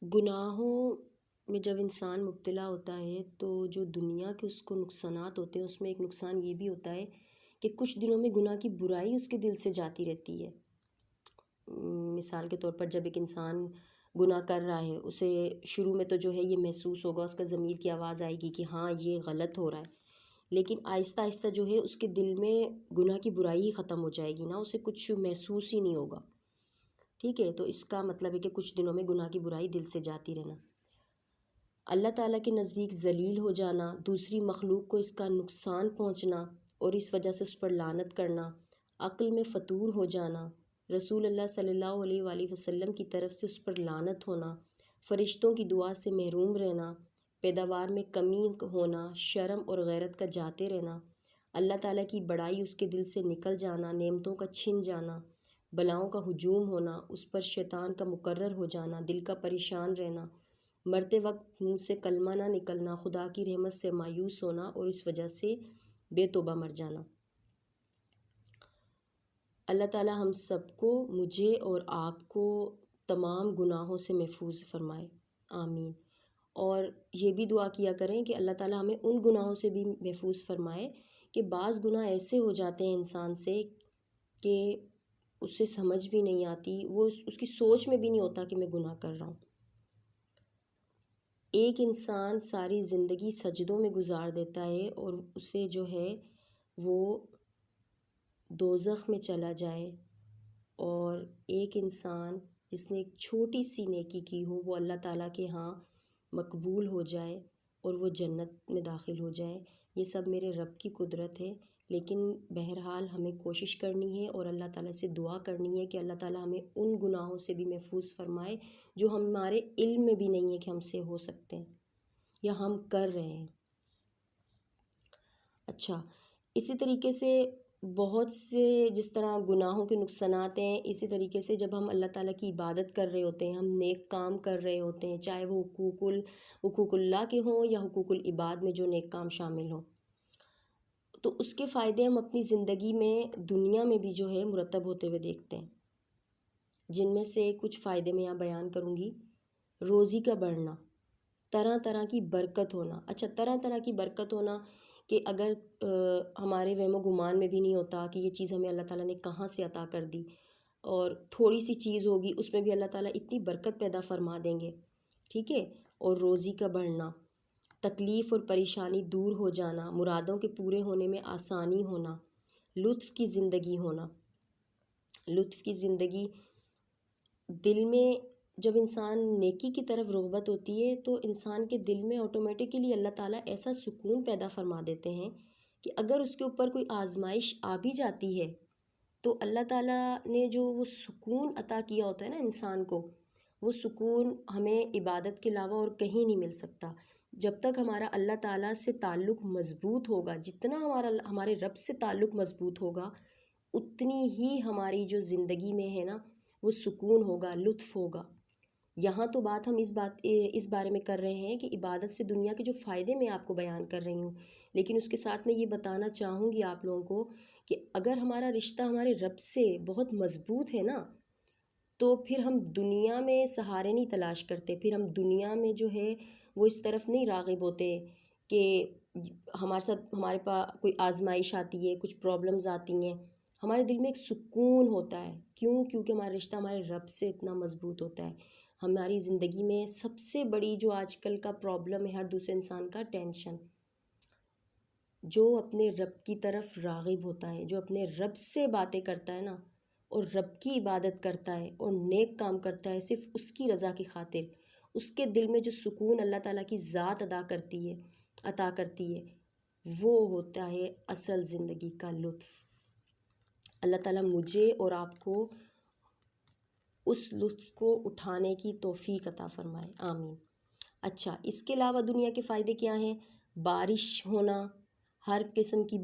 گناہوں میں جب انسان مبتلا ہوتا ہے تو جو دنیا کے اس کو نقصانات ہوتے ہیں، اس میں ایک نقصان یہ بھی ہوتا ہے کہ کچھ دنوں میں گناہ کی برائی اس کے دل سے جاتی رہتی ہے۔ مثال کے طور پر جب ایک انسان گناہ کر رہا ہے، اسے شروع میں تو جو ہے یہ محسوس ہوگا، اس کا ضمیر کی آواز آئے گی کہ ہاں یہ غلط ہو رہا ہے، لیکن آہستہ آہستہ جو ہے اس کے دل میں گناہ کی برائی ہی ختم ہو جائے گی نا، اسے کچھ محسوس ہی نہیں ہوگا۔ ٹھیک ہے، تو اس کا مطلب ہے کہ کچھ دنوں میں گناہ کی برائی دل سے جاتی رہنا۔ اللہ تعالیٰ کے نزدیک ذلیل ہو جانا، دوسری مخلوق کو اس کا نقصان پہنچنا اور اس وجہ سے اس پر لعنت کرنا، عقل میں فطور ہو جانا، رسول اللہ صلی اللہ علیہ وآلہ وسلم کی طرف سے اس پر لعنت ہونا، فرشتوں کی دعا سے محروم رہنا، پیداوار میں کمی ہونا، شرم اور غیرت کا جاتے رہنا، اللہ تعالیٰ کی بڑائی اس کے دل سے نکل جانا، نعمتوں کا چھن جانا، بلاؤں کا ہجوم ہونا، اس پر شیطان کا مقرر ہو جانا، دل کا پریشان رہنا، مرتے وقت منہ سے کلمہ نہ نکلنا، خدا کی رحمت سے مایوس ہونا اور اس وجہ سے بے توبہ مر جانا۔ اللہ تعالیٰ ہم سب کو، مجھے اور آپ کو تمام گناہوں سے محفوظ فرمائے، آمین۔ اور یہ بھی دعا کیا کریں کہ اللہ تعالیٰ ہمیں ان گناہوں سے بھی محفوظ فرمائے کہ بعض گناہ ایسے ہو جاتے ہیں انسان سے کہ اسے سمجھ بھی نہیں آتی، وہ اس کی سوچ میں بھی نہیں ہوتا کہ میں گناہ کر رہا ہوں۔ ایک انسان ساری زندگی سجدوں میں گزار دیتا ہے اور اسے جو ہے وہ دوزخ میں چلا جائے، اور ایک انسان جس نے ایک چھوٹی سی نیکی کی ہو وہ اللہ تعالیٰ کے ہاں مقبول ہو جائے اور وہ جنت میں داخل ہو جائے۔ یہ سب میرے رب کی قدرت ہے، لیکن بہرحال ہمیں کوشش کرنی ہے اور اللہ تعالیٰ سے دعا کرنی ہے کہ اللہ تعالیٰ ہمیں ان گناہوں سے بھی محفوظ فرمائے جو ہمارے علم میں بھی نہیں ہے کہ ہم سے ہو سکتے ہیں یا ہم کر رہے ہیں۔ اچھا، اسی طریقے سے بہت سے جس طرح گناہوں کے نقصانات ہیں، اسی طریقے سے جب ہم اللہ تعالیٰ کی عبادت کر رہے ہوتے ہیں، ہم نیک کام کر رہے ہوتے ہیں، چاہے وہ حقوق اللہ کے ہوں یا حقوق العباد میں جو نیک کام شامل ہوں، تو اس کے فائدے ہم اپنی زندگی میں دنیا میں بھی جو ہے مرتب ہوتے ہوئے دیکھتے ہیں، جن میں سے کچھ فائدے میں یہاں بیان کروں گی۔ روزی کا بڑھنا، طرح طرح کی برکت ہونا۔ اچھا، طرح طرح کی برکت ہونا کہ اگر ہمارے وہم و گمان میں بھی نہیں ہوتا کہ یہ چیز ہمیں اللہ تعالیٰ نے کہاں سے عطا کر دی، اور تھوڑی سی چیز ہوگی اس میں بھی اللہ تعالیٰ اتنی برکت پیدا فرما دیں گے، ٹھیک ہے۔ اور روزی کا بڑھنا، تکلیف اور پریشانی دور ہو جانا، مرادوں کے پورے ہونے میں آسانی ہونا، لطف کی زندگی ہونا۔ لطف کی زندگی، دل میں جب انسان نیکی کی طرف رغبت ہوتی ہے تو انسان کے دل میں آٹومیٹکلی اللہ تعالیٰ ایسا سکون پیدا فرما دیتے ہیں کہ اگر اس کے اوپر کوئی آزمائش آ بھی جاتی ہے تو اللہ تعالیٰ نے جو وہ سکون عطا کیا ہوتا ہے نا انسان کو، وہ سکون ہمیں عبادت کے علاوہ اور کہیں نہیں مل سکتا۔ جب تک ہمارا اللہ تعالیٰ سے تعلق مضبوط ہوگا، جتنا ہمارے رب سے تعلق مضبوط ہوگا، اتنی ہی ہماری جو زندگی میں ہے نا وہ سکون ہوگا، لطف ہوگا۔ یہاں تو بات ہم اس بارے میں کر رہے ہیں کہ عبادت سے دنیا کے جو فائدے میں آپ کو بیان کر رہی ہوں، لیکن اس کے ساتھ میں یہ بتانا چاہوں گی آپ لوگوں کو کہ اگر ہمارا رشتہ ہمارے رب سے بہت مضبوط ہے نا، تو پھر ہم دنیا میں سہارے نہیں تلاش کرتے، پھر ہم دنیا میں جو ہے وہ اس طرف نہیں راغب ہوتے کہ ہمارے پاس کوئی آزمائش آتی ہے، کچھ پرابلمز آتی ہیں، ہمارے دل میں ایک سکون ہوتا ہے۔ کیونکہ ہمارا رشتہ ہمارے رب سے اتنا مضبوط ہوتا ہے۔ ہماری زندگی میں سب سے بڑی جو آج کل کا پرابلم ہے ہر دوسرے انسان کا، ٹینشن۔ جو اپنے رب کی طرف راغب ہوتا ہے، جو اپنے رب سے باتیں کرتا ہے نا، اور رب کی عبادت کرتا ہے اور نیک کام کرتا ہے صرف اس کی رضا کی خاطر، اس کے دل میں جو سکون اللہ تعالیٰ کی ذات عطا کرتی ہے، وہ ہوتا ہے اصل زندگی کا لطف۔ اللہ تعالیٰ مجھے اور آپ کو اس لطف کو اٹھانے کی توفیق عطا فرمائے، آمین۔ اچھا، اس کے علاوہ دنیا کے فائدے کیا ہیں؟ بارش ہونا، ہر قسم کی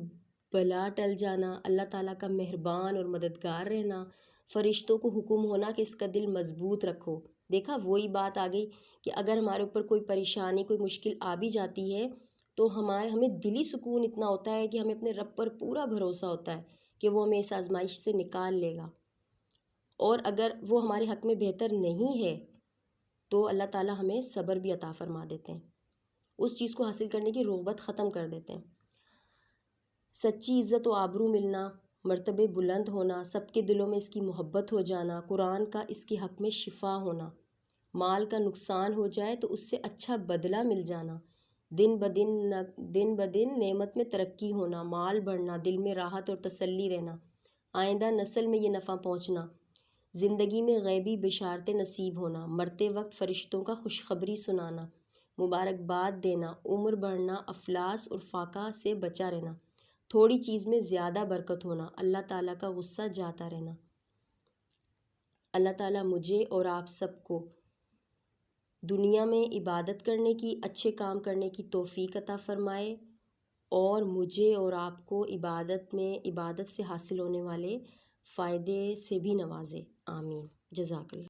بلا ٹل جانا، اللہ تعالیٰ کا مہربان اور مددگار رہنا، فرشتوں کو حکم ہونا کہ اس کا دل مضبوط رکھو۔ دیکھا، وہی بات آ گئی کہ اگر ہمارے اوپر کوئی پریشانی، کوئی مشکل آ بھی جاتی ہے تو ہمیں دلی سکون اتنا ہوتا ہے کہ ہمیں اپنے رب پر پورا بھروسہ ہوتا ہے کہ وہ ہمیں اس آزمائش سے نکال لے گا، اور اگر وہ ہمارے حق میں بہتر نہیں ہے تو اللہ تعالیٰ ہمیں صبر بھی عطا فرما دیتے ہیں، اس چیز کو حاصل کرنے کی رغبت ختم کر دیتے ہیں۔ سچی عزت و آبرو ملنا، مرتبے بلند ہونا، سب کے دلوں میں اس کی محبت ہو جانا، قرآن کا اس کے حق میں شفا ہونا، مال کا نقصان ہو جائے تو اس سے اچھا بدلہ مل جانا، دن بدن نعمت میں ترقی ہونا، مال بڑھنا، دل میں راحت اور تسلی رہنا، آئندہ نسل میں یہ نفع پہنچنا، زندگی میں غیبی بشارتیں نصیب ہونا، مرتے وقت فرشتوں کا خوشخبری سنانا، مبارکباد دینا، عمر بڑھنا، افلاس اور فاقہ سے بچا رہنا، تھوڑی چیز میں زیادہ برکت ہونا، اللہ تعالیٰ کا غصہ جاتا رہنا۔ اللہ تعالیٰ مجھے اور آپ سب کو دنیا میں عبادت کرنے کی، اچھے کام کرنے کی توفیق عطا فرمائے، اور مجھے اور آپ کو عبادت سے حاصل ہونے والے فائدے سے بھی نوازے، آمین۔ جزاک اللہ۔